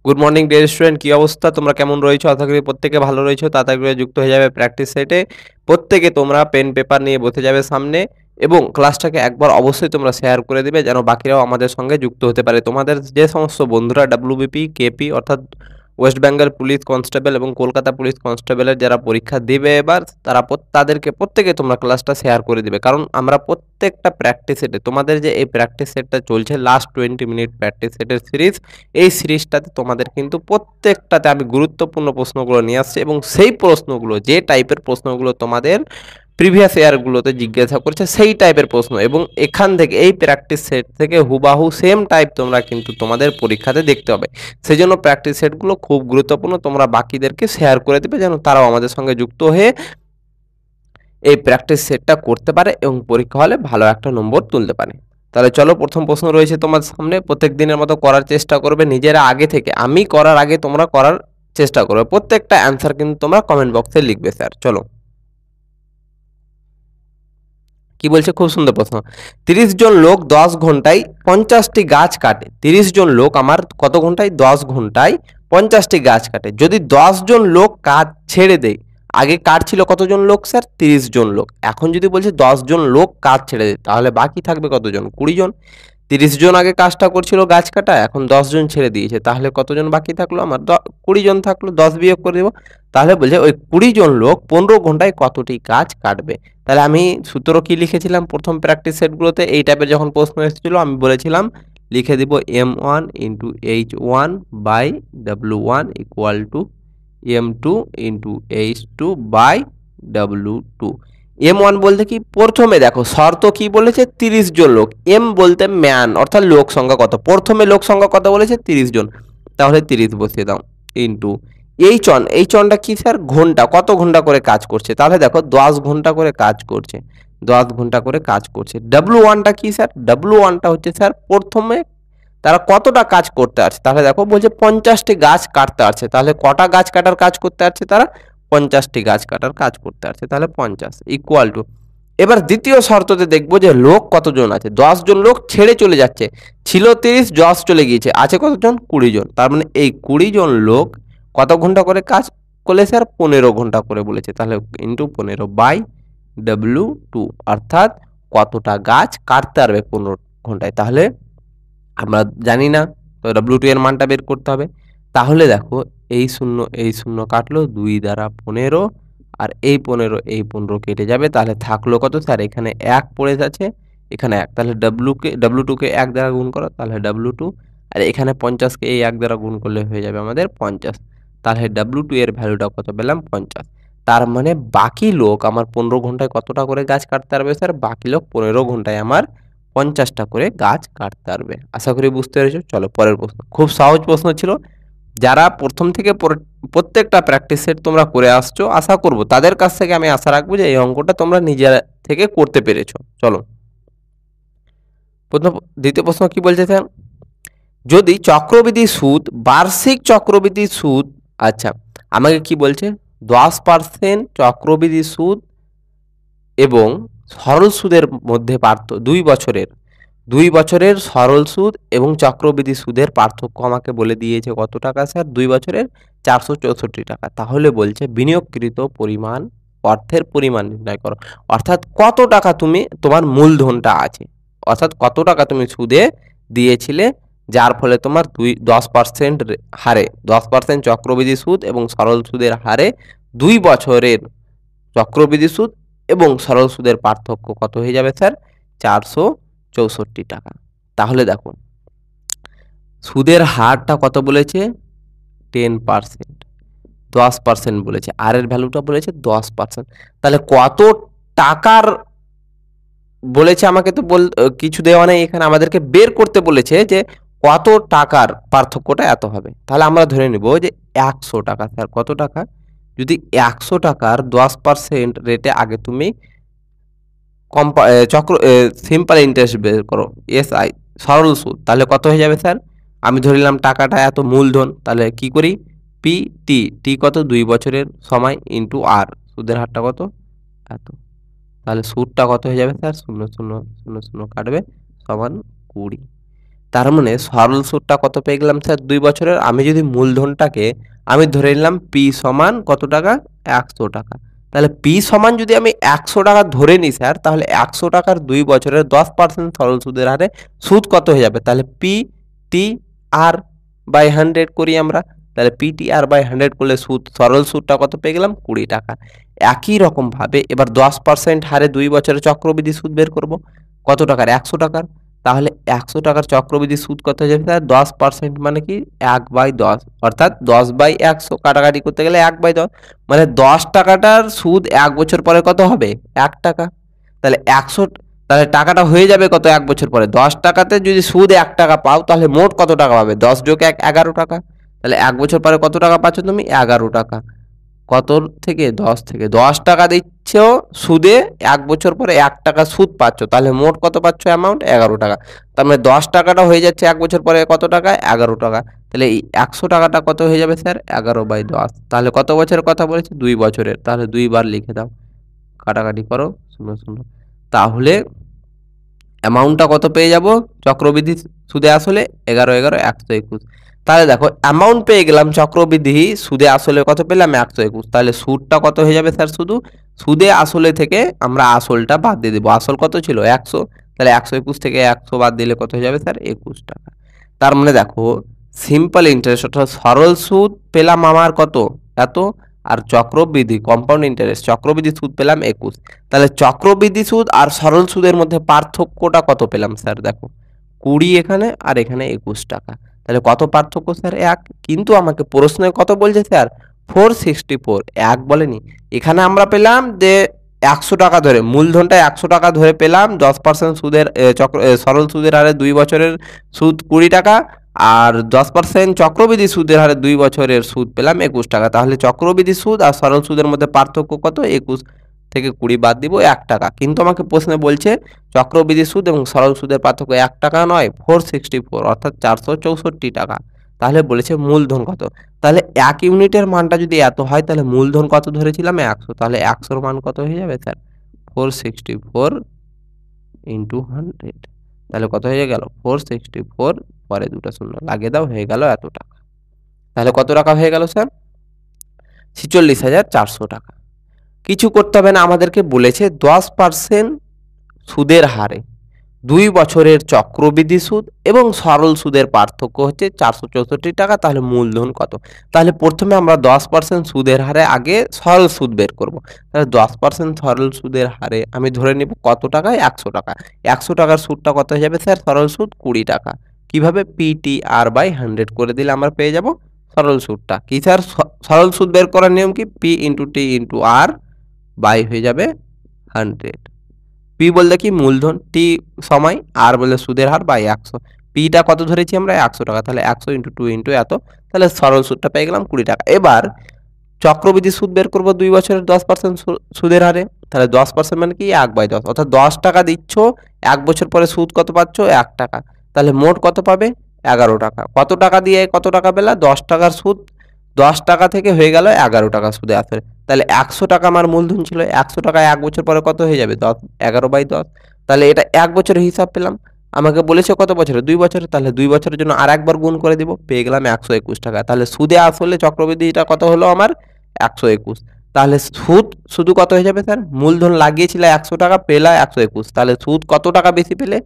Good morning dear student, কি অবস্থা? তোমরা কেমন রয়েছো? আশা করি প্রত্যেকে ভালো রয়েছো। তাড়াতাড়ি করে যুক্ত হয়ে যাবে প্র্যাকটিস সেটে। প্রত্যেকে তোমরা পেন পেপার নিয়ে বসে যাবে সামনে এবং ক্লাসটাকে একবার অবশ্যই তোমরা শেয়ার করে দিবে যেন বাকিরাও আমাদের সঙ্গে যুক্ত হতে পারে। তোমাদের যে সমস্ত বন্ধুরা ডাব্লিউবিপি, কেপি অর্থাৎ ওয়েস্ট বেঙ্গল পুলিশ কনস্টেবল এবং কলকাতা পুলিশ কনস্টেবলের যারা পরীক্ষা দেবে এবার তারা তাদেরকে প্রত্যেকে তোমরা ক্লাসটা শেয়ার করে দিবে, কারণ আমরা প্রত্যেকটা প্র্যাকটিস সেটে তোমাদের যে এই প্র্যাকটিস সেটটা চলছে লাস্ট 20 মিনিট প্র্যাকটিস সেটের সিরিজ, এই সিরিজটাতে তোমাদের কিন্তু প্রত্যেকটাতে আমি গুরুত্বপূর্ণ প্রশ্নগুলো নিয়ে আসছি এবং সেই প্রশ্নগুলো যে টাইপের প্রশ্নগুলো তোমাদের প্রিভিয়াস ইয়ারগুলোতে জিজ্ঞাসা করছে সেই টাইপের প্রশ্ন, এবং এখান থেকে এই প্র্যাকটিস সেট থেকে হুবাহু সেম টাইপ তোমরা কিন্তু তোমাদের পরীক্ষাতে দেখতে হবে। সেই জন্য প্র্যাকটিস সেটগুলো খুব গুরুত্বপূর্ণ, তোমরা বাকিদেরকে শেয়ার করে দেবে যেন তারাও আমাদের সঙ্গে যুক্ত হয়ে এই প্র্যাকটিস সেটটা করতে পারে এবং পরীক্ষা হলে ভালো একটা নম্বর তুলতে পারে। তাহলে চলো, প্রথম প্রশ্ন রয়েছে তোমার সামনে। প্রত্যেক দিনের মতো করার চেষ্টা করবে নিজেরা, আগে থেকে আমি করার আগে তোমরা করার চেষ্টা করবে। প্রত্যেকটা অ্যান্সার কিন্তু তোমরা কমেন্ট বক্সে লিখবে। স্যার চলো, কি বলছে? খুব সুন্দর প্রশ্ন। 30 জন লোক 10 ঘন্টায় 50টি গাছ কাটে। 30 জন লোক আমার কত ঘন্টায়? 10 ঘন্টায় 50টি গাছ কাটে। যদি 10 জন লোক কাজ ছেড়ে দেয়, আগে কাটছিল কতজন লোক স্যার? 30 জন লোক। এখন যদি বলছে 10 জন লোক কাজ ছেড়ে দেয়, তাহলে বাকি থাকবে কতজন? 20 জন। 30 জন আগে কাজটা করছিল গাছ কাটা, এখন 10 জন ছেড়ে দিয়েছে, তাহলে কতজন বাকি থাকলো? আমার 20 জন থাকলো, 10 বিয়োগ করে দেবো। তাহলে বলছে ওই 20 জন লোক 15 ঘন্টায় কতটি গাছ কাটবে। তাহলে আমি সূত্র কি লিখেছিলাম প্রথম প্র্যাকটিস সেটগুলোতে? এই টাইপের যখন প্রশ্ন এসেছিল আমি বলেছিলাম লিখে দিব m1 × h1/w1 equal to m2 × h2/w2। M1 বলতে কি? প্রথমে দেখো শর্ত কি বলেছে? 30 জন লোক। এম বলতে ম্যান, অর্থাৎ লোক সংখ্যা কত। প্রথমে লোক সংখ্যা কত বলেছে? 30 জন। তাহলে 30 বসিয়ে দাও, ইন্টু এই চনটা কি স্যার? ঘন্টা। কত ঘন্টা করে কাজ করছে? তাহলে দেখো 10 ঘন্টা করে কাজ করছে, 10 ঘন্টা করে কাজ করছে। W1টা কি স্যার? W1টা হচ্ছে স্যার প্রথমে তারা কতটা কাজ করতে আছে। তাহলে দেখো বলছে 50টি গাছ কাটতে আছে, তাহলে কটা গাছ কাটার কাজ করতে আছে তারা? 50টি গাছ কাটার কাজ করতে আছে, তাহলে 50 ইকুয়াল টু। এবার দ্বিতীয় শর্ততে দেখবো যে লোক কতজন আছে। 10 জন লোক ছেড়ে চলে যাচ্ছে, ছিল 30, 10 চলে গিয়েছে, আছে কতজন? 20 জন। তার মানে এই 20 জন লোক কত ঘন্টা করে কাজ করলে স্যার? 15 ঘন্টা করে বলেছে, তাহলে ইন্টু 15/W2, অর্থাৎ কতটা গাছ কাটতে পারবে 15 ঘন্টায়। তাহলে আমরা জানি না, তো W2 এর মানটা বের করতে হবে। তাহলে দেখো এই শূন্য কাটলো, 2 দ্বারা 15, আর এই 15 কেটে যাবে, তাহলে থাকলো কত স্যার? এখানে 1 পড়ে আছে, এখানে 1, তাহলে W2 কে 1 দ্বারা গুণ করো, তাহলে W2, আর এখানে 50কে এই 1 দ্বারা গুণ করলে হয়ে যাবে আমাদের 50। তাহলে W2 এর ভ্যালুটা কত পেলাম? 50। তার মানে বাকি লোক আমার 15 ঘন্টায় কতটা করে গাছ কাটতে পারবে স্যার? বাকি লোক 15 ঘন্টায় আমার 50টা করে গাছ কাটতে পারবে। আশা করি বুঝতে পেরেছো। চলো পরের প্রশ্ন। খুব সহজ প্রশ্ন ছিল। যারা প্রথম থেকে প্রত্যেকটা প্র্যাকটিস সেট তোমরা করে আসছো, আশা করব তাদের কাছ থেকে আমি আশা রাখবো যে এই অঙ্কটা তোমরা নিজের থেকে করতে পেরেছো। চলো প্রথম, দ্বিতীয় প্রশ্ন কি বলছে স্যার? যদি চক্রবৃদ্ধি সুদ, বার্ষিক চক্রবৃদ্ধি সুদ, আচ্ছা আমাকে কি বলছে? 10% চক্রবৃদ্ধি সুদ এবং সরল সুদের মধ্যে পার্থক্য 2 বছরের সরল সুদ এবং চক্রবৃদ্ধি সুদের পার্থক্য আমাকে বলে দিয়েছে কত টাকা স্যার? 2 বছরের 464 টাকা। তাহলে বলছে বিনিয়োগকৃত পরিমাণ, অর্থের পরিমাণ নির্ণয় করো। অর্থাৎ কত টাকা তুমি, তোমার মূলধনটা আছে, অর্থাৎ কত টাকা তুমি সুদে দিয়েছিলে, যার ফলে তোমার 10% হারে, 10% চক্রবৃদ্ধি সুদ এবং সরল সুদের হারে 2 বছরের চক্রবৃদ্ধি সুদ এবং সরল সুদের পার্থক্য কত হয়ে যাবে স্যার? 464 টাকা। তাহলে দেখো সুদের হারটা কত বলেছে? 10%, 10% বলেছে, আর এর ভ্যালুটা বলেছে 10%। তাহলে কত টাকার বলেছে আমাকে? তো কিছু দেওয়া নেই এখানে, আমাদেরকে বের করতে বলেছে যে কত টাকার পার্থক্যটা এত হবে। তাহলে আমরা ধরে নিব যে 100 টাকা। স্যার কত টাকা? যদি 100 টাকার 10% রেটে আগে তুমি সিম্পল ইন্টারেস্ট বের করো, এসআই সরল সুদ, তাহলে কত হয়ে যাবে স্যার? আমি ধরিলাম টাকাটা এত মূলধন, তাহলে কি করি? টি কত? 2 বছরের সময় ইন্টু আর, সুদের হারটা কত? এত। তাহলে সুদটা কত হয়ে যাবে স্যার? 0 0 0 0 কাটবে, সমান 20। তার মানে সরল সুদটা কত পেয়ে গেলাম স্যার 2 বছরের। আমি যদি মূলধনটাকে আমি ধরে নিলাম পি সমান কত টাকা, 100 টাকা। তাহলে পি সমান যদি আমি 100 টাকা ধরে নিই স্যার, তাহলে 100 টাকার 2 বছরের 10% সরল সুদের হারে সুদ কত হয়ে যাবে? তাহলে পি টি আর বাই 100 করি আমরা। তাহলে পি টি আর বাই 100 করলে সুদ, সরল সুদটা কত পেয়ে গেলাম? 20 টাকা। একই রকম ভাবে এবার 10% হারে 2 বছরের চক্রবৃদ্ধি সুদ বের করব। কত টাকার? 100 টাকার। তাহলে 100 টাকার চক্রবৃদ্ধি সুদ কত হয়ে যাবে? 10% মানে কি 1/10, অর্থাৎ 10/100 কাটাকাটি করতে গেলে 1/10, মানে 10 টাকাটার সুদ 1 বছর পরে কত হবে? 1 টাকা। তাহলে 100, তাহলে টাকাটা হয়ে যাবে কত 1 বছর পরে? 10 টাকাতে যদি সুদ 1 টাকা পাও, তাহলে মোট কত টাকা পাবে? 10 যোগ 1 11 টাকা। তাহলে 1 বছর পরে কত টাকা পাচ্ছ তুমি? 11 টাকা। কত থেকে? 10 থেকে। 10 টাকা দিচ্ছ সুদে, 1 বছর পরে 1 টাকা সুদ পাচ্ছ, তাহলে মোট কত পাচ্ছ অ্যামাউন্ট? 11 টাকা। তার মানে 10 টাকাটা হয়ে যাচ্ছে 1 বছর পরে কত টাকা? 11 টাকা। তাহলে এই 100 টাকাটা কত হয়ে যাবে স্যার? 11/10। তাহলে কত বছরের কথা বলেছি? 2 বছরের। তাহলে 2 বার লিখে দাও, কাটাকাটি করো, 0 0। তাহলে অ্যামাউন্টটা কত পেয়ে যাব চক্রবৃদ্ধি সুদে আসলে? 11 11 121। তাহলে দেখো অ্যামাউন্ট পেয়ে গেলাম, চক্রবৃদ্ধি সুদে আসলে কত পেলাম? 121। তাহলে সুদটা কত হয়ে যাবে স্যার? শুধু সুদে আসলে থেকে আমরা আসলটা বাদ দিয়ে দেবো। আসল কত ছিল? 100। তাহলে 121 থেকে 100 বাদ দিলে কত হয়ে যাবে স্যার? 21 টাকা। তার মানে দেখো সিম্পল ইন্টারেস্ট অর্থাৎ সরল সুদ পেলাম আমার কত? এত। আর চক্রবৃদ্ধি কম্পাউন্ড ইন্টারেস্ট চক্রবৃদ্ধি সুদ পেলাম 21। তাহলে চক্রবৃদ্ধি সুদ আর সরল সুদের মধ্যে পার্থক্যটা কত পেলাম স্যার? দেখো 20 এখানে আর এখানে 21 টাকা। তাহলে কত পার্থক্য স্যার? 1। কিন্তু আমাকে প্রশ্নে কত বলছে স্যার? 464, 1 বলেনি। এখানে আমরা পেলাম যে 100 টাকা ধরে, মূলধনটা 100 টাকা ধরে পেলাম, 10% সুদের সরল সুদের হারে 2 বছরের সুদ 20 টাকা, আর 10% চক্রবৃদ্ধি সুদের হারে 2 বছরের সুদ পেলাম 21 টাকা। তাহলে চক্রবৃদ্ধি সুদ আর সরল সুদের মধ্যে পার্থক্য কত? 21 থেকে 20 বাদ দিব 1 টাকা। কিন্তু আমাকে প্রশ্নে বলছে চক্রবৃদ্ধি সুদ এবং সরল সুদের পার্থক্য 1 টাকা নয়, 464 অর্থাৎ 464 টাকা। তাহলে বলেছে মূলধন কত? তাহলে 1 ইউনিটের মানটা যদি এত হয়, তাহলে মূলধন কত ধরেছিলাম? 100। তাহলে 100 এর মান কত হয়ে যাবে স্যার? 464 ইন্টু 100। তাহলে কত হয়ে গেল? 464, পরে দুটো শূন্য লাগিয়ে দাও, হয়ে গেল এত টাকা। তাহলে কত টাকা হয়ে গেল স্যার? 46,400 টাকা। কিছু করতে হবে না, আমাদেরকে বলেছে 10% সুদের হারে 2 বছরের চক্রবৃদ্ধি সুদ এবং সরল সুদের পার্থক্য হচ্ছে 464 টাকা। তাহলে মূলধন কত? তাহলে প্রথমে আমরা 10% সুদের হারে আগে সরল সুদ বের করব। তাহলে 10% সরল সুদের হারে আমি ধরে নিব কত টাকায়? 100 টাকা। 100 টাকার সুদটা কত হয়ে যাবে স্যার? সরল সুদ 20 টাকা। কিভাবে? PTR বাই 100 করে দিলে আমরা পেয়ে যাব সরল সুদটা। কি স্যার? সরল সুদ বের করার নিয়ম কি? P into T into R by হয়ে যাবে 100। পি বলতে কি? মূলধন। টি সময়। আর বললে সুদের হার বাই 100। পিটা কত ধরেছি আমরা? 100 টাকা। তাহলে 100 ইন্টু 2 ইন্টু এত। তাহলে সরল সুদটা পেয়ে গেলাম 20 টাকা। এবার চক্রবৃদ্ধি সুদ বের করবো 2 বছরের 10% সুদের হারে। তাহলে 10% মানে কি? 1/10, অর্থাৎ 10 টাকা দিচ্ছ, 1 বছর পরে সুদ কত পাচ্ছ? 1 টাকা। তাহলে মোট কত পাবে? 11 টাকা। কত টাকা দিয়ে কত টাকা পেলা? 10 টাকার সুদ 10 টাকা থেকে হয়ে গেল 11 টাকা সুদে আসলে। তাহলে 100 টাকা আমার মূলধন ছিল, 100 টাকা 1 বছর পরে কত হয়ে যাবে? 11/10। তাহলে এটা 1 বছরের হিসাব পেলাম। আমাকে বলেছে কত বছরে? 2 বছরে। তাহলে 2 বছরের জন্য আর একবার গুণ করে দিব, পেয়ে গেলাম 121 টাকা। তাহলে সুদে আসলে চক্রবৃদ্ধিটা কত হলো আমার? 121। তাহলে সুদ শুধু কত হয়ে যাবে স্যার? মূলধন লাগিয়েছিল 100 টাকা, পেলা 121। তাহলে সুদ কত টাকা বেশি পেলে?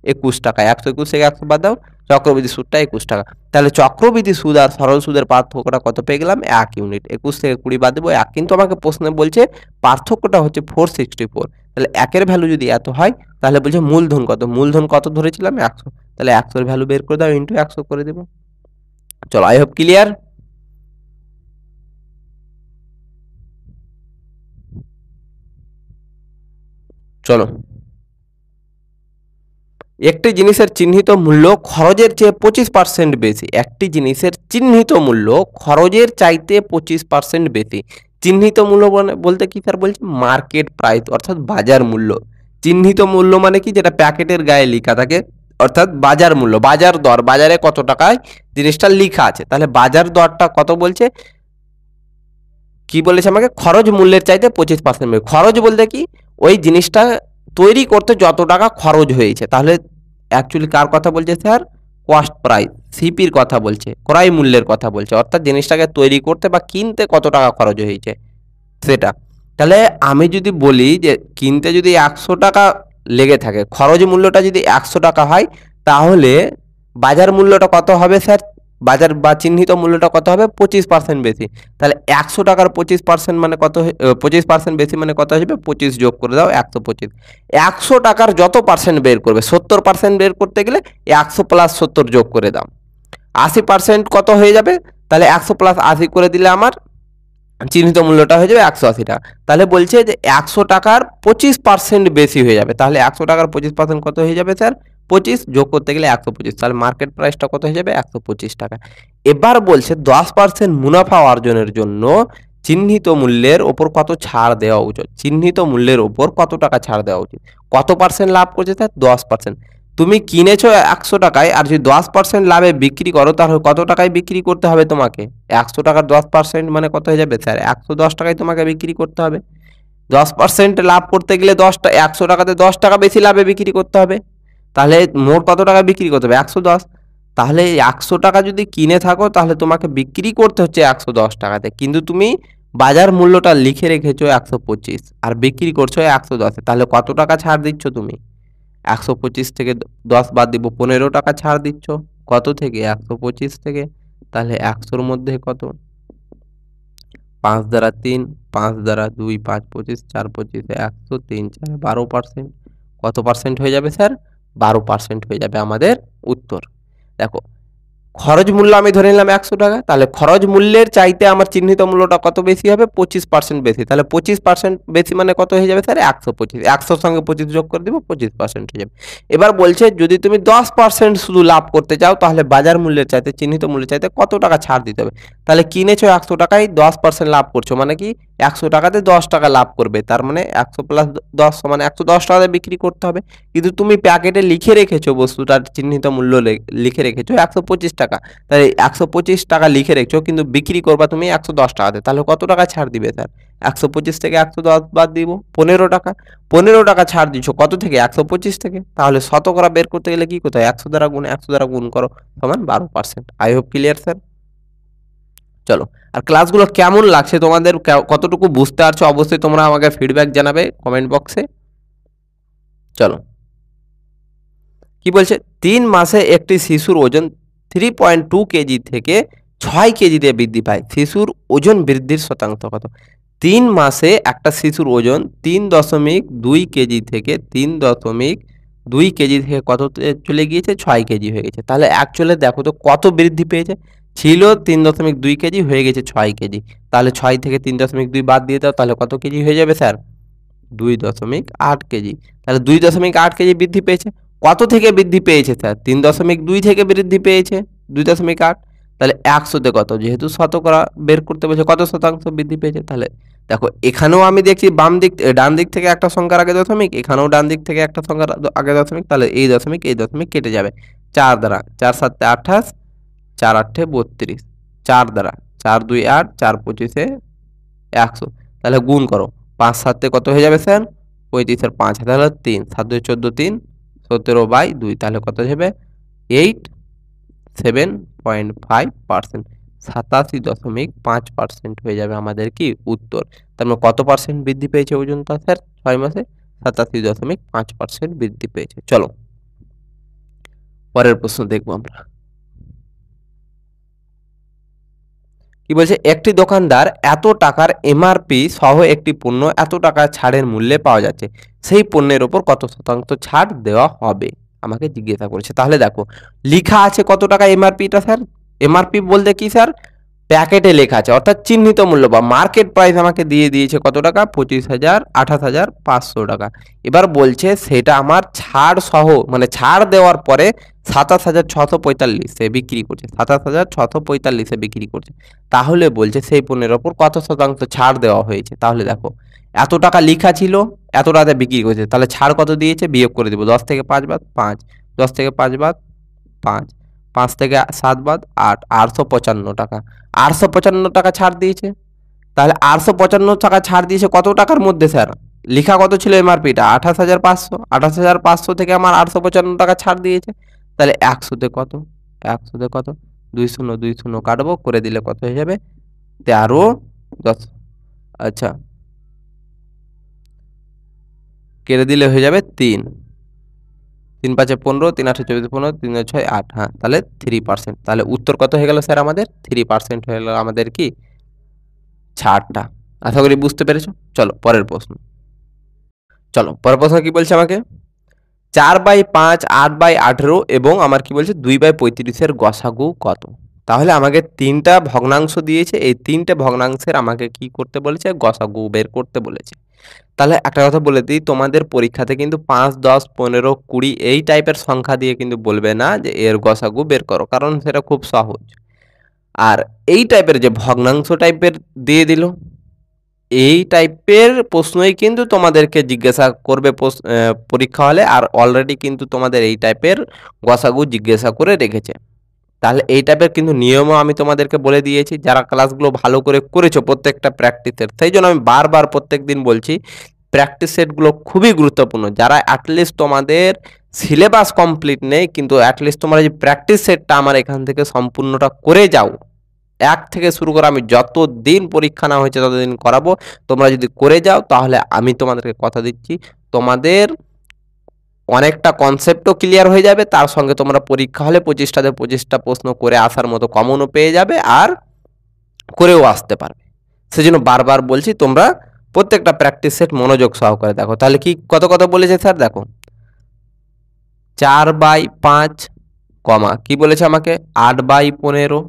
21 টাকা। 121 থেকে 100 বাদ দাও, চক্রবৃদ্ধি সুদটা 21 টাকা। তাহলে চক্রবৃদ্ধি সুদ আর সরল সুদের পার্থক্যটা কত পেয়ে গেলাম? 1 ইউনিট। 21 থেকে 20 বাদ দেবো 1। কিন্তু আমাকে প্রশ্নে বলছে পার্থক্যটা হচ্ছে 464। তাহলে 1 এর ভ্যালু যদি এত হয়, তাহলে বলছে মূলধন কত? মূলধন কত ধরেছিলাম? 100। তাহলে 100 এর ভ্যালু বের করে দাও, ইন্টু 100 করে দেবো। চলো, আই হোপ ক্লিয়ার। চলো, একটি জিনিসের চিহ্নিত মূল্য খরচের চেয়ে 25% বেশি। একটি জিনিসের চিহ্নিত মূল্য খরচের চাইতে 25% বেশি। চিহ্নিত মূল্য বলতে কি স্যার বলছে? মার্কেট প্রাইস অর্থাৎ বাজার মূল্য। চিহ্নিত মূল্য মানে কি? যেটা প্যাকেটের গায়ে লেখা থাকে, অর্থাৎ বাজার মূল্য, বাজার দর, বাজারে কত টাকায় জিনিসটা লেখা আছে। তাহলে বাজার দরটা কত বলছে? কি বলেছে আমাকে? খরচ মূল্যের চাইতে 25% বেশি। খরচ বলতে কি? ওই জিনিসটা তৈরি করতে যত টাকা খরচ হয়েছে। তাহলে অ্যাকচুয়ালি কার কথা বলছে স্যার? কস্ট প্রাইস, সিপির কথা বলছে, ক্রয় মূল্যের কথা বলছে, অর্থাৎ জিনিসটাকে তৈরি করতে বা কিনতে কত টাকা খরচ হয়েছে সেটা। তাহলে আমি যদি বলি যে কিনতে যদি 100 টাকা লেগে থাকে, খরচ মূল্যটা যদি 100 টাকা হয়, তাহলে বাজার মূল্যটা কত হবে স্যার? বাজার বা চিহ্নিত মূল্যটা কত হবে? 25% বেশি। তাহলে 100 টাকার 25% মানে কত? 25% বেশি মানে কত আসবে? 25 যোগ করে দাও 125। 100 টাকার যত পার্সেন্ট বের করবে, 70% বের করতে গেলে 100 প্লাস 70 যোগ করে দাও, 80% কত হয়ে যাবে? তাহলে 100 প্লাস 80 করে দিলে আমার চিহ্নিত মূল্যটা হয়ে যাবে 180 টাকা। তাহলে বলছে যে 100 টাকার 25% বেশি হয়ে যাবে। তাহলে 100 টাকার 25% কত হয়ে যাবে স্যার? 25 যোগ করতে গেলে 125। তাহলে মার্কেট প্রাইসটা কত হয়ে যাবে? 125 টাকা। এবার বলছে 10% মুনাফা অর্জনের জন্য চিহ্নিত মূল্যের ওপর কত ছাড় দেওয়া উচিত? চিহ্নিত মূল্যের ওপর কত টাকা ছাড় দেওয়া উচিত? কত পার্সেন্ট লাভ করছে স্যার? 10%। তুমি কিনেছো 100 টাকায়, আর যদি 10% লাভে বিক্রি করো, তাহলে কত টাকায় বিক্রি করতে হবে তোমাকে? 100 টাকার 10% মানে কত হয়ে যাবে স্যার? 110 টাকায় তোমাকে বিক্রি করতে হবে। 10% লাভ করতে গেলে 100 টাকাতে 10 টাকা বেশি লাভে বিক্রি করতে হবে। তাহলে মোট কত টাকা বিক্রি করতে হবে? 110। তাহলে 100 টাকা যদি কিনে থাকো, তাহলে তোমাকে বিক্রি করতে হচ্ছে 110 টাকাতে, কিন্তু তুমি বাজার মূল্যটা লিখে রেখেছো 125 আর বিক্রি করছো 110। তাহলে কত টাকা ছাড় দিচ্ছ তুমি? 125 থেকে 10 বাদ দিব, 15 টাকা ছাড় দিচ্ছ। কত থেকে? 125 থেকে। তাহলে 100-র মধ্যে কত? 5 দ্বারা 3, 5 দ্বারা 2, 5 25, 4 25, 100, 3 4 12%। কত পার্সেন্ট হয়ে যাবে স্যার? 12% হয়ে যাবে আমাদের উত্তর। দেখো, খরচ মূল্য আমি ধরে নিলাম 100 টাকা, তাহলে খরচ মূল্যের চাইতে আমার চিহ্নিত মূল্যটা কত বেশি হবে? 25% বেশি। তাহলে 25% বেশি মানে কত হয়ে যাবে স্যার? 125। 100-র সঙ্গে 25 যোগ করে দিব, 25% হয়ে যাবে। এবার বলছে যদি তুমি 10% শুধু লাভ করতে চাও, তাহলে বাজার মূল্যের চাইতে, চিহ্নিত মূল্যের চাইতে কত টাকা ছাড় দিতে হবে? তাহলে কিনেছো 100 টাকায়, 10% লাভ করছো, মানে কি 100 টাকাতে 10 টাকা লাভ করবে, তার মানে 100 প্লাস 10 সমান 110 টাকাতে বিক্রি করতে হবে। কিন্তু তুমি প্যাকেটে লিখে রেখেছো, বস্তুটার চিহ্নিত মূল্য লিখে রেখেছো 125 টাকা। তাই 125 টাকা লিখে রেখেছো, কিন্তু বিক্রি করবা তুমি 110 টাকাতে। তাহলে কত টাকা ছাড় দিবে স্যার? 125 থেকে 110 বাদ দিব, 15 টাকা। 15 টাকা ছাড় দিচ্ছ কত থেকে? 125 থেকে। তাহলে শতকরা বের করতে গেলে কি করতে হয়? 100 দ্বারা গুণ, 100 দ্বারা গুণ করো, সমান 12%। I hope clear sir. চলো, আর ক্লাসগুলো কেমন লাগছে তোমাদের, কতটুকু বুঝতে পারছো, অবশ্যই তোমরা আমাকে ফিডব্যাক জানাবে কমেন্ট বক্সে। চলো, কি বলছে? 3 মাসে একটি শিশুর ওজন 3.2 কেজি থেকে 6 কেজিতে বৃদ্ধি পায়। শিশুর ওজন বৃদ্ধির শতাংশ কত? 3 মাসে একটা শিশুর ওজন 3.2 কেজি থেকে 3.2 কেজি থেকে কত চলে গিয়েছে? 6 কেজি হয়ে গেছে। তাহলে অ্যাকচুয়ালি দেখো তো কত বৃদ্ধি পেয়েছে? ছিল 3.2 কেজি, হয়ে গেছে 6 কেজি। তাহলে 6 থেকে 3.2 বাদ দিয়ে দাও, তাহলে কত কেজি হয়ে যাবে স্যার? 2.8 কেজি। তাহলে 2.8 কেজি বৃদ্ধি পেয়েছে। কত থেকে বৃদ্ধি পেয়েছে স্যার? 3.2 থেকে বৃদ্ধি পেয়েছে 2.8। তাহলে 100-তে কত? যেহেতু শতকরা বের করতে বলছে, কত শতাংশ বৃদ্ধি পেয়েছে? তাহলে দেখো, এখানেও আমি দেখছি ডান দিক থেকে একটা সংখ্যার আগে দশমিক, এখানেও ডান দিক থেকে একটা সংখ্যার আগে দশমিক। তাহলে এই দশমিক কেটে যাবে 4 দ্বারা। 4 7 28, 4 8 32, 4 দ্বারা 4 2 8, 4 25 100। তাহলে গুণ করো, 5 7 কত হয়ে যাবে স্যার? 35 আর 5, তাহলে 3, 7 2 14, 3, 17/2। তাহলে কত হবে? 87.5%, 87.5% হয়ে যাবে আমাদের কি উত্তর। তার মানে কত পার্সেন্ট বৃদ্ধি পেয়েছে ওজনটা স্যার 6 মাসে? 87.5% বৃদ্ধি পেয়েছে। চলো, পরের প্রশ্ন দেখবো আমরা। কি বলছে? একটি দোকানদার এত টাকার এমআরপি সহ একটি পণ্য এত টাকা ছাড়ের মূল্যে পাওয়া যাচ্ছে, সেই পণ্যের ওপর কত শতাংশ ছাড় দেওয়া হবে? আমাকে জিজ্ঞাসা করেছে। তাহলে দেখো, লিখা আছে কত টাকা এমআরপিটা স্যার? এমআরপি বলতে কি স্যার? প্যাকেটে লেখা আছে, অর্থাৎ চিহ্নিত মূল্য বা মার্কেট প্রাইস আমাকে দিয়ে দিয়েছে কত টাকা? 25,000, 28,500 টাকা। এবার বলছে সেটা আমার ছাড় সহ, মানে ছাড় দেওয়ার পরে 27,645-এ বিক্রি করছে, 27,645-এ বিক্রি করছে। তাহলে বলছে সেই পণ্যের ওপর কত শতাংশ ছাড় দেওয়া হয়েছে? তাহলে দেখো, এত টাকা লেখা ছিল, এত টাকাতে বিক্রি করছে, তাহলে ছাড় কত দিয়েছে? বিয়োগ করে দেবো। 10 থেকে 5 বাদ 5, 10 থেকে 5 বাদ 5, 5 থেকে 7 বাদ 8, 855 টাকা। 855 টাকা ছাড় দিয়েছে। তাহলে 855 টাকা ছাড় দিয়েছে কত টাকার মধ্যে স্যার? লেখা কত ছিল এমআরপিটা? 28,500। 28,500 থেকে আমার 855 টাকা ছাড় দিয়েছে। তাহলে 100-তে কত, 100-তে কত, 2 শূন্য 2 শূন্য কাটবো, করে দিলে কত হয়ে যাবে 13 10, আচ্ছা কেটে দিলে হয়ে যাবে 3, 3 5 15, 3 8 24 15, 3 6 8, হ্যাঁ তাহলে 3%। তাহলে উত্তর কত হয়ে গেল স্যার আমাদের 3% হয়ে গেল আমাদের কি ছাড়টা। আশা করি বুঝতে পেরেছো। চলো পরের প্রশ্ন, চলো পরের প্রশ্ন কি বলছে আমাকে 4/5, 8/18 এবং আমার কি বলছে 2/35 গসাগু কত। তাহলে আমাকে তিনটা ভগ্নাংশ দিয়েছে, এই তিনটে ভগ্নাংশের আমাকে কি করতে বলেছে গসাগু বের করতে বলেছে। তাহলে একটা কথা বলে দিই, তোমাদের পরীক্ষাতে কিন্তু 5, 10, 15, 20 এই টাইপের সংখ্যা দিয়ে কিন্তু বলবে না যে এর গসাগু বের করো, কারণ সেটা খুব সহজ। আর এই টাইপের যে ভগ্নাংশ টাইপের দিয়ে দিল, এই টাইপের প্রশ্নই কিন্তু তোমাদেরকে জিজ্ঞাসা করবে পরীক্ষা হলে, আর অলরেডি কিন্তু তোমাদের এই টাইপের গসাগু জিজ্ঞাসা করে রেখেছে। তাহলে এই টাইপের কিন্তু নিয়মও আমি তোমাদেরকে বলে দিয়েছি, যারা ক্লাসগুলো ভালো করে করেছো প্রত্যেকটা প্র্যাকটিসের, সেই জন্য আমি বারবার প্রত্যেক দিন বলছি প্র্যাকটিস সেটগুলো খুবই গুরুত্বপূর্ণ। যারা অ্যাটলিস্ট তোমাদের সিলেবাস কমপ্লিট নেই, কিন্তু অ্যাটলিস্ট তোমরা যে প্র্যাকটিস সেটটা আমার এখান থেকে সম্পূর্ণটা করে যাও, 1 থেকে শুরু করে আমি যতদিন পরীক্ষা না হয়েছে ততদিন করাবো, তোমরা যদি করে যাও তাহলে আমি তোমাদেরকে কথা দিচ্ছি তোমাদের অনেকটা কনসেপ্টও ক্লিয়ার হয়ে যাবে, তার সঙ্গে তোমরা পরীক্ষা হলে 25টাতে 25টা প্রশ্ন করে আসার মতো কমনও পেয়ে যাবে, আর করেও আসতে পারবে। সেজন্য বারবার বলছি তোমরা প্রত্যেকটা প্র্যাকটিস সেট মনোযোগ সহকারে দেখো। তাহলে কি কত কত বলেছে স্যার দেখো 4/5 কমা কি বলেছে আমাকে 8/15,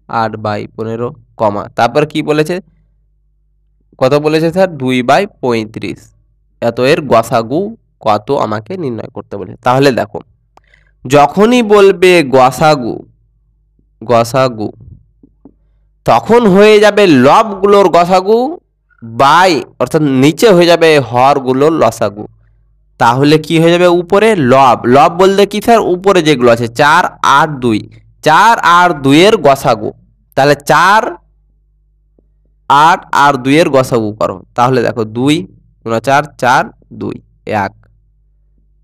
8/15 কমা তারপর কি বলেছে কত বলেছে স্যার 2/35, এত এর গসাগু কত আমাকে নির্ণয় করতে বলেছে। তাহলে দেখো যখনই বলবে গসাগু গসাগু তখন হয়ে যাবে লবগুলোর গসাগু বাই, অর্থাৎ নিচে হয়ে যাবে হরগুলোর লসাগু। তাহলে কি হয়ে যাবে উপরে লব, লব বলতে কি স্যার উপরে যেগুলো আছে 4 8 2, 4 আর 2 এর গসাগু। তাহলে 4 8 আর 2 এর গসাগু করো, তাহলে দেখো 2 4 4 2 1,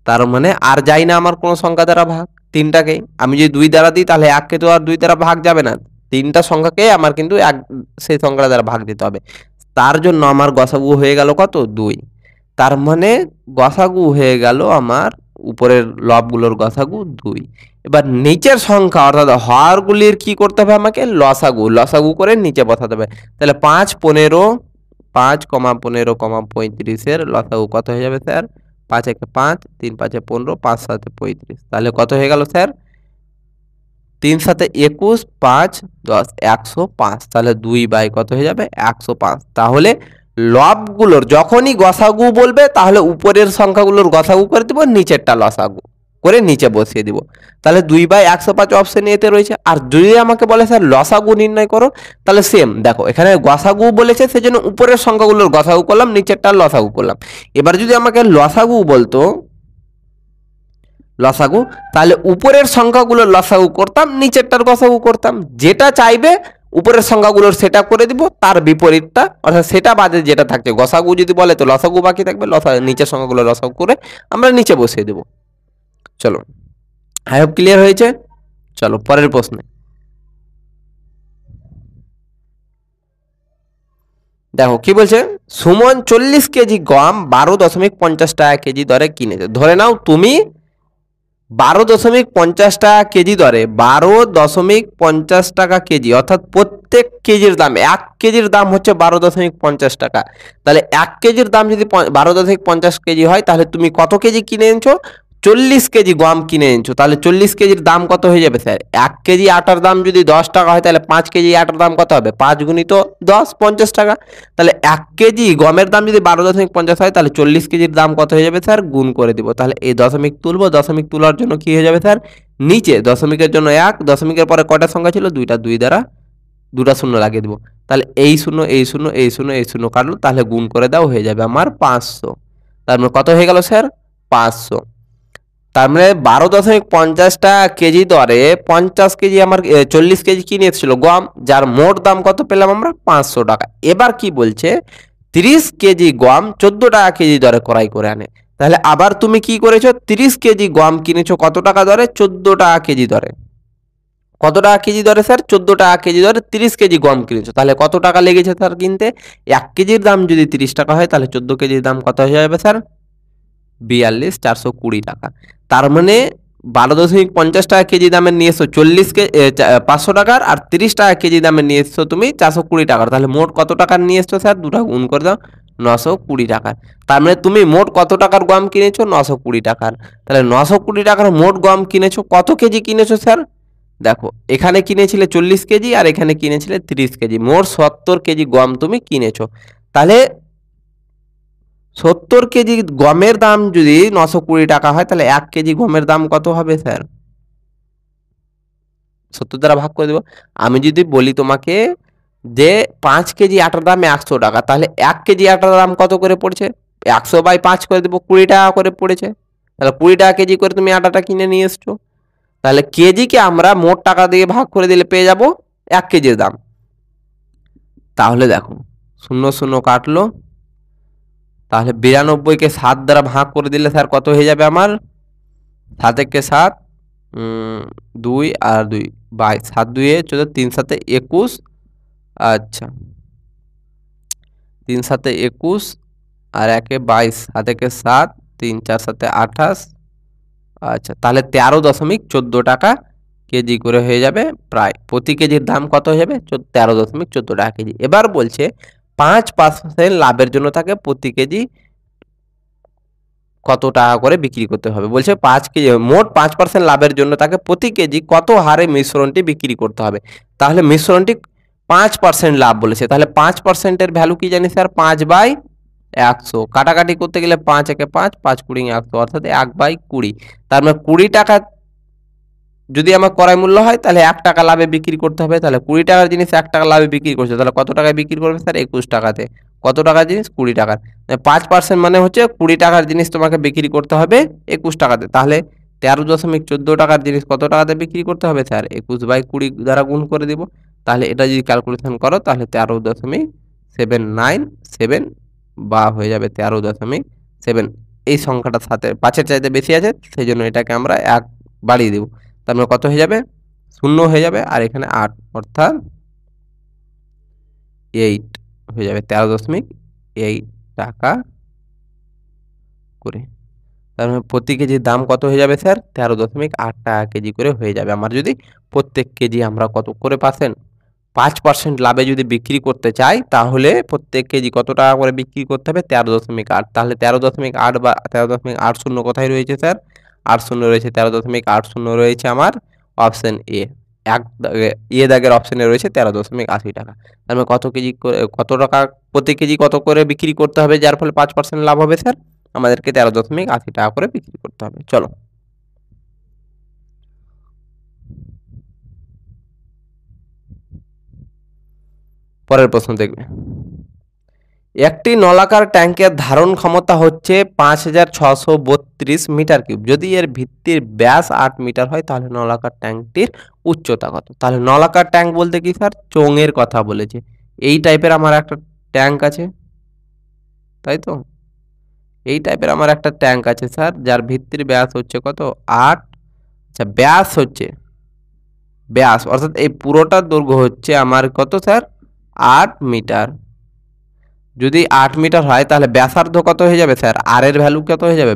তার মানে আর যাই না আমার কোনো সংখ্যা দ্বারা ভাগ, তিনটাকে আমি যদি 2 দ্বারা দিই তাহলে 1 কে তো আর 2 দ্বারা ভাগ যাবে না, তিনটা সংখ্যাকে আমার কিন্তু এক সেই সংখ্যা দ্বারা ভাগ দিতে হবে। তার জন্য আমার গসাগু হয়ে গেল কত 2, তার মানে গসাগু হয়ে গেল আমার উপরের লবগুলোর গসাগু 2। এবার নিচের সংখ্যা অর্থাৎ হরগুলির কি করতে হবে আমাকে লসাগু, লসাগু করে নিচে বসাতে হবে। তাহলে 5 15, 5, 15, 35 এর লসাগু কত হয়ে যাবে স্যার 5 1 5, 3 5 15, 5 7 35, তাহলে কত হয়ে গেল স্যার 3 7 21, 5 10 105, তাহলে 2 বাই কত হয়ে যাবে 105। তাহলে লবগুলোর যখনই গসাগু বলবে তাহলে উপরের সংখ্যাগুলোর গসাগু করে দিব, নিচেরটা লসাগু করে নিচে বসিয়ে দিব। তাহলে 2/105 অপশন এতে রয়েছে। আর যদি আমাকে বলে স্যার লসাগু নির্ণয় করো, তাহলে সেম দেখো এখানে গসাগু বলেছে সেজন্য উপরের সংখ্যাগুলোর গসাগু করলাম, নিচেরটা লসাগু করলাম। এবার যদি আমাকে লসাগু বলতো লসাগু, তাহলে উপরের সংখ্যাগুলোর লসাগু করতাম, নিচেরটার গসাগু করতাম। যেটা চাইবে উপরের সংখ্যাগুলোর সেটা করে দিব, তার বিপরীতটা অর্থাৎ সেটা বাদে যেটা থাকছে গসাগু যদি বলে তো লসাগু বাকি থাকবে, নিচের সংখ্যাগুলো লসাগু করে আমরা নিচে বসিয়ে দেব। চলো আই হোপ ক্লিয়ার হয়েছে। চলো পরের প্রশ্নে দেখো কি বলছে সুমন 40 কেজি গম 12.50 টাকা কেজি দরে কিনেছে। ধরে নাও তুমি 12.50 টাকা কেজি দরে 12.50 টাকা কেজি, অর্থাৎ প্রত্যেক কেজির দাম 1 কেজির দাম হচ্ছে 12.50 টাকা। তাহলে 1 কেজির দাম যদি 12.50 কেজি হয় তাহলে তুমি কত কেজি কিনে এনেছো 40 কেজি গম কিনে এনেছো। তাহলে 40 কেজির দাম কত হয়ে যাবে স্যার 1 কেজি আটার দাম যদি 10 টাকা হয় তাহলে 5 কেজি আটার দাম কত হবে 5 গুণিত 10 50 টাকা। তাহলে 1 কেজি গমের দাম যদি 12.50 হয় তাহলে 40 কেজির দাম কত হয়ে যাবে স্যার গুণ করে দিব। তাহলে এই দশমিক তুলবো, দশমিক তোলার জন্য কি হয়ে যাবে স্যার নিচে দশমিকের জন্য 1, দশমিকের পরে কয়টা সংখ্যা ছিল 2টা, 2 দ্বারা 2টা শূন্য লাগিয়ে দেবো। তাহলে এই শূন্য এই শূন্য এই শূন্য এই শূন্য কাটলো, তাহলে গুণ করে দাও হয়ে যাবে আমার 500। তার মানে কত হয়ে গেল স্যার 500। তার মানে 12.50 টাকা কেজি দরে 50 কেজি আমার 40 কেজি কিনে এসেছিল গম, যার মোট দাম কত পেলাম আমরা 500 টাকা। এবার কি বলছে 30 কেজি গম 14 টাকা কেজি দরে ক্রয় করে আনে। তাহলে আবার তুমি কি করেছো, 30 কেজি গম কিনেছো কত টাকা দরে, 14 টাকা কেজি দরে। কত টাকা কেজি দরে স্যার, 14 টাকা কেজি দরে 30 কেজি গম কিনেছো। তাহলে কত টাকা লেগেছে স্যার কিনতে, 1 কেজির দাম যদি 30 টাকা হয় তাহলে 14 কেজির দাম কত হয়ে যাবে স্যার, 42,420 টাকা। তার মানে 12.50 টাকা কেজি দামের নিয়ে এসছো 500 টাকার, আর 30 টাকা কেজি দামের নিয়ে এসছো তুমি 420 টাকার। তাহলে মোট কত টাকার নিয়ে এসছো স্যার, দুটা গুণ করে দাও, 920 টাকার। তার মানে তুমি মোট কত টাকার গম কিনেছো, 920 টাকার। তাহলে 920 টাকার মোট গম কিনেছো, কত কেজি কিনেছো স্যার, দেখো এখানে কিনেছিলে 40 কেজি আর এখানে কিনেছিলে 30 কেজি, মোট 70 কেজি গম তুমি কিনেছো। তাহলে 70 কেজি গমের দাম যদি 920 টাকা হয় তাহলে 1 কেজি গমের দাম কত হবে স্যার, 70 দ্বারা ভাগ করে দেবো। আমি যদি বলি তোমাকে যে 5 কেজি আটার দাম 100 টাকা, তাহলে 1 কেজি আটার দাম কত করে পড়ছে, 100/5 করে দেবো, 20 টাকা করে পড়েছে। তাহলে 20 টাকা কেজি করে তুমি আটাটা কিনে নিয়ে এসছো। তাহলে কেজিকে আমরা মোট টাকা দিয়ে ভাগ করে দিলে পেয়ে যাব 1 কেজির দাম। তাহলে দেখো 0 0 কাটলো, তাহলে 92কে 7 দ্বারা ভাগ করে দিলে স্যার কত হয়ে যাবে আমার, 7 একে 7, 2 আর 2 22, 7 2 14, 3 7 21, আচ্ছা 3 7 21 আর 1 22, 7 1 7, 3 4 7 28, আচ্ছা তাহলে 13.14 টাকা কেজি করে হয়ে যাবে, প্রায় প্রতি কেজির দাম কত হয়ে যাবে, 13.14 টাকা কেজি। এবার বলছে 5% লাভের জন্য তাকে প্রতি কেজি কত টাকা করে বিক্রি করতে হবে। বলছে 5 কেজি মোট 5% লাভের জন্য তাকে প্রতি কেজি কত হারে মিশ্রণটি বিক্রি করতে হবে। তাহলে মিশ্রণটি 5% লাভ বলেছে, তাহলে 5%-এর ভ্যালু কি জানি স্যার, 5/100। কাটাকাটি করতে গেলে 5 একে 5, 5 20 100, অর্থাৎ 1/20। তার মানে 20 টাকা যদি আমার ক্রয় মূল্য হয় তাহলে 1 টাকা লাভে বিক্রি করতে হবে। তাহলে 20 টাকার জিনিস 1 টাকা লাভে বিক্রি করছে, তাহলে কত টাকায় বিক্রি করবে স্যার, 21 টাকাতে। কত টাকার জিনিস, 20 টাকার। 5% মানে হচ্ছে 20 টাকার জিনিস তোমাকে বিক্রি করতে হবে 21 টাকাতে। তাহলে 13.14 টাকার জিনিস কত টাকাতে বিক্রি করতে হবে স্যার, 21/20 দ্বারা গুণ করে দিব। তাহলে এটা যদি ক্যালকুলেশন করো তাহলে 13.797 বা হয়ে যাবে 13.7। এই সংখ্যাটার সাথে 5-এর চাইতে বেশি আছে, সেই জন্য এটাকে আমরা 1 বাড়িয়ে দেব। তার মানে কত হয়ে যাবে, 0 হয়ে যাবে, আর এখানে 8 অর্থাৎ 8 হয়ে যাবে, 13.8 টাকা করে। তার মানে প্রতি কেজির দাম কত হয়ে যাবে স্যার, 13.8 টাকা কেজি করে হয়ে যাবে। আমার যদি প্রত্যেক কেজি আমরা কত করে 5% লাভে যদি বিক্রি করতে চাই তাহলে প্রত্যেক কেজি কত টাকা করে বিক্রি করতে হবে, 13.8। তাহলে 13.8 বা 13.80 কোথায় রয়েছে স্যার, 80 রয়েছে, 13.80 রয়েছে আমার অপশন এ, দাগের অপশনে রয়েছে 13.80 টাকা। তার মানে কত কেজি করে, কত টাকা প্রতি কেজি কত করে বিক্রি করতে হবে যার ফলে 5% লাভ হবে স্যার, আমাদেরকে 13.80 টাকা করে বিক্রি করতে হবে। চলো পরের প্রশ্ন দেখবে। একটি নলাকার ট্যাঙ্কের ধারণ ক্ষমতা হচ্ছে 5,632 মিটার কিউব। যদি এর ভিত্তির ব্যাস 8 মিটার হয় তাহলে নলাকার ট্যাঙ্কটির উচ্চতা কত। তাহলে নলাকার ট্যাঙ্ক বলতে কি স্যার, চোঙের কথা বলেছে। এই টাইপের আমার একটা ট্যাঙ্ক আছে, তাই তো, এই টাইপের আমার একটা ট্যাঙ্ক আছে স্যার, যার ভিত্তির ব্যাস হচ্ছে কত, 8। আচ্ছা ব্যাস হচ্ছে, ব্যাস অর্থাৎ এই পুরোটার দৈর্ঘ্য হচ্ছে আমার কত স্যার, 8 মিটার। যদি 8 মিটার হয় তাহলে ব্যাসার্ধ কত হয়ে যাবে স্যার, আর এর ভ্যালু কত হয়ে যাবে,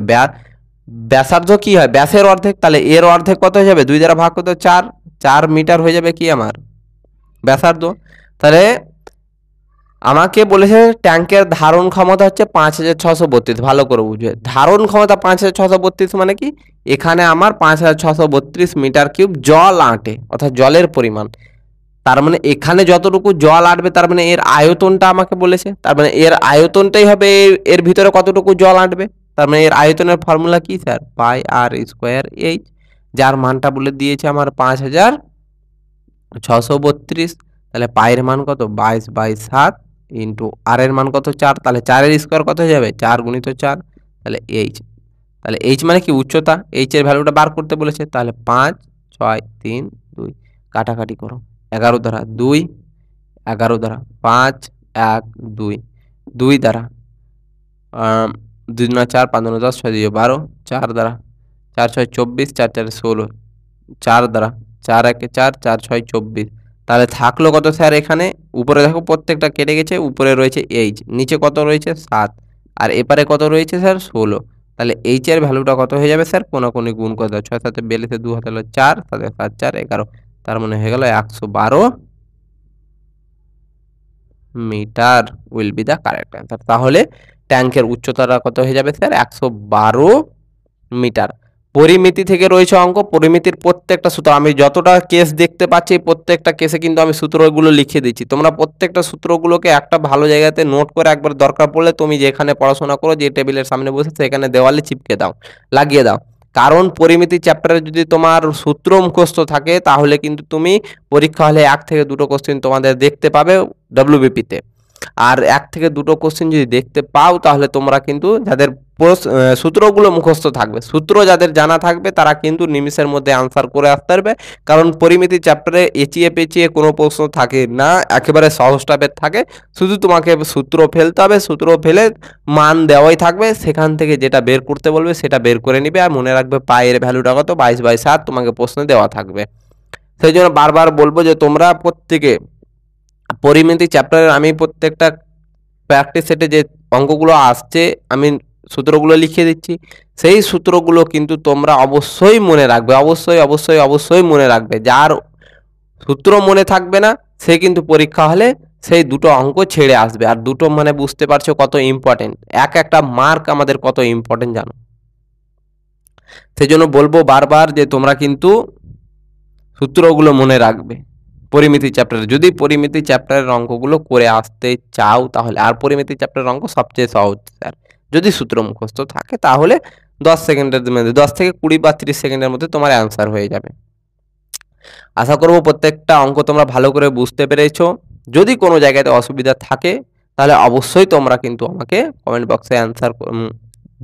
ব্যাসার্ধ কি হয়, ব্যাসের অর্ধেক, তাহলে এর অর্ধেক কত হয়ে যাবে, 2 দ্বারা ভাগ করতে 4 মিটার হয়ে যাবে কি আমার ব্যাসার্ধ। তাহলে আমাকে বলেছে ট্যাঙ্কের ধারণ ক্ষমতা হচ্ছে 5,632। ভালো করে বুঝবে, ধারণ ক্ষমতা 5,632 মানে কি, এখানে আমার 5,632 মিটার কিউব জল আঁটে, অর্থাৎ জলের পরিমাণ। তার মানে এখানে যতটুকু জল আঁটবে তার মানে এর আয়তনটা আমাকে বলেছে, তার মানে এর আয়তনটাই হবে এর ভিতরে কতটুকু জল আঁটবে। তার মানে এর আয়তনের ফর্মুলা কি স্যার, πr²h, যার মানটা বলে দিয়েছে আমার 5,632। তাহলে পায়ের মান কত, 22/7 ইন্টু আর এর মান কত, 4। তাহলে 4-এর স্কোয়ার কত হয়ে যাবে, 4 × 4, তাহলে এইচ। তাহলে এইচ মানে কি উচ্চতা, এইচ এর ভ্যালুটা বার করতে বলেছে। তাহলে 5 6 3 2, কাটাকাটি করো, 11 দ্বারা 2, 11 দ্বারা 5 1 2, 2 দ্বারা 2 দুনা 4, 5 দুনা 10, 6 দিয়ে 12, 4 দ্বারা 4 6 24, 4 4 16, 4 দ্বারা 4 1 4, 4 6 24। তাহলে থাকলো কত স্যার এখানে? উপরে দেখো প্রত্যেকটা কেটে গেছে, উপরে রয়েছে এইচ, নিচে কত রয়েছে 7, আর এপারে কত রয়েছে স্যার 16। তাহলে এইচ এর ভ্যালুটা কত হয়ে যাবে স্যার? কোনাকুনি গুণ করে দাও, 6 7 42, 2 হাতে হলো 4, 7 7 4 11, তার মানে হয়ে গেল 112 metre will be the correct answer. তাহলে ট্যাঙ্কের উচ্চতাটা কত হয়ে যাবে স্যার? 112 মিটার। পরিমিতি থেকে রয়েছে অঙ্ক, পরিমিতির প্রত্যেকটা সূত্র আমি যতটা কেস দেখতে পাচ্ছি প্রত্যেকটা কেসে কিন্তু আমি সূত্রগুলো লিখে দিচ্ছি। তোমরা প্রত্যেকটা সূত্রগুলোকে একটা ভালো জায়গাতে নোট করে একবার দরকার পড়লে তুমি যেখানে পড়াশোনা করো, যে টেবিলের সামনে বসে সেখানে দেওয়ালে চিপকে দাও, লাগিয়ে দাও। কারণ পরিমিতি চ্যাপ্টারে যদি তোমার সূত্র মুখস্থ থাকে তাহলে কিন্তু তুমি পরীক্ষা হলে 1 থেকে 2টো কোশ্চেন তোমাদের দেখতে পাবে ডব্লিউবিপিতে। আর 1 থেকে 2টো কোশ্চেন যদি দেখতে পাও তাহলে তোমরা কিন্তু যাদের সূত্রগুলো মুখস্থ থাকবে, সূত্র যাদের জানা থাকবে তারা কিন্তু নিমিষের মধ্যে আনসার করে আসতে পারবে। কারণ পরিমিতি চ্যাপ্টারে এচিয়ে পেঁচিয়ে কোনো প্রশ্ন থাকে না, একেবারে সহজ টাইপের থাকে। শুধু তোমাকে সূত্র ফেলতে হবে, সূত্র ফেলে মান দেওয়াই থাকবে, সেখান থেকে যেটা বের করতে বলবে সেটা বের করে নিবে। আর মনে রাখবে পায়ের ভ্যালুটা কত? 22/7 তোমাকে প্রশ্নে দেওয়া থাকবে। সেই জন্য বারবার বলবো যে তোমরা প্রত্যেকে পরিমিতি চ্যাপ্টারের আমি প্রত্যেকটা প্র্যাকটিস সেটে যে অঙ্কগুলো আসছে আমি সূত্রগুলো লিখে দিচ্ছি, সেই সূত্রগুলো কিন্তু তোমরা অবশ্যই মনে রাখবে, অবশ্যই অবশ্যই অবশ্যই মনে রাখবে। যার সূত্র মনে থাকবে না সে কিন্তু পরীক্ষা হলে সেই দুটো অঙ্ক ছেড়ে আসবে। আর দুটো মানে বুঝতে পারছো কত ইম্পর্টেন্ট, একটা মার্ক আমাদের কত ইম্পর্টেন্ট জানো। সেই জন্য বলবো বারবার যে তোমরা কিন্তু সূত্রগুলো মনে রাখবে পরিমিতি চ্যাপ্টারে। যদি পরিমিতি চ্যাপ্টারের অঙ্কগুলো করে আসতে চাও তাহলে, আর পরিমিতি চ্যাপ্টারের অঙ্ক সবচেয়ে সহজ স্যার, যদি সূত্র মুখস্থ থাকে তাহলে 10 সেকেন্ডের মধ্যে, 10 থেকে 20 বা 30 সেকেন্ডের মধ্যে তোমার অ্যান্সার হয়ে যাবে। আশা করব প্রত্যেকটা অঙ্ক তোমরা ভালো করে বুঝতে পেরেছো। যদি কোনো জায়গাতে অসুবিধা থাকে তাহলে অবশ্যই তোমরা কিন্তু আমাকে কমেন্ট বক্সে অ্যান্সার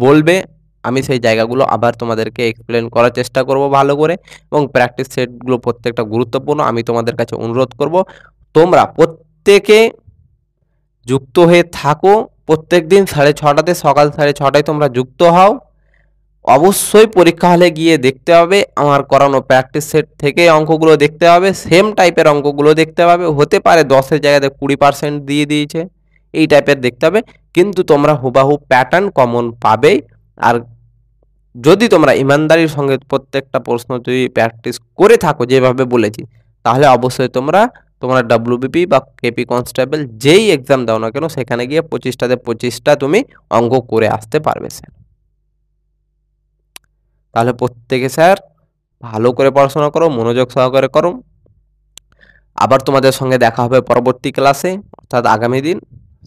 বলবে। আমি সেই জায়গাগুলো আবার তোমাদেরকে এক্সপ্লেন করার চেষ্টা করব ভালো করে, এবং প্র্যাকটিস সেটগুলো প্রত্যেকটা গুরুত্বপূর্ণ। আমি তোমাদের কাছে অনুরোধ করব তোমরা প্রত্যেকে যুক্ত হয়ে থাকো। প্রত্যেক দিন 6:30তে, সকাল 6:30টায় তোমরা যুক্ত হও। অবশ্যই পরীক্ষা হলে গিয়ে দেখতে হবে আমার করানো প্র্যাকটিস সেট থেকে অঙ্কগুলো দেখতে হবে, সেম টাইপের অঙ্কগুলো দেখতে হবে। হতে পারে 10-এর জায়গাতে 20% দিয়ে দিয়েছে, এই টাইপের দেখতে হবে, কিন্তু তোমরা হুবাহু প্যাটার্ন কমন পাবেই। আর যদি তোমরা ইমানদারির সঙ্গে প্রত্যেকটা প্রশ্ন যদি প্র্যাকটিস করে থাকো যেভাবে বলেছি, তাহলে অবশ্যই তোমরা ডব্লিউবিপি বা কেপি কনস্টেবল যেই এক্সাম দাও না কেন সেখানে গিয়ে 25টাতে 25টা তুমি অঙ্ক করে আসতে পারবে স্যার। তাহলে প্রত্যেকে স্যার ভালো করে পড়াশোনা করো, মনোযোগ সহকারে করো। আবার তোমাদের সঙ্গে দেখা হবে পরবর্তী ক্লাসে, অর্থাৎ আগামী দিন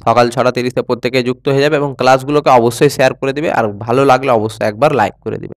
সকাল 6:30-এ প্রত্যেকে যুক্ত হয়ে যাবে, এবং ক্লাসগুলোকে অবশ্যই শেয়ার করে দিবে। আর ভালো লাগলে অবশ্যই একবার লাইক করে দিবে।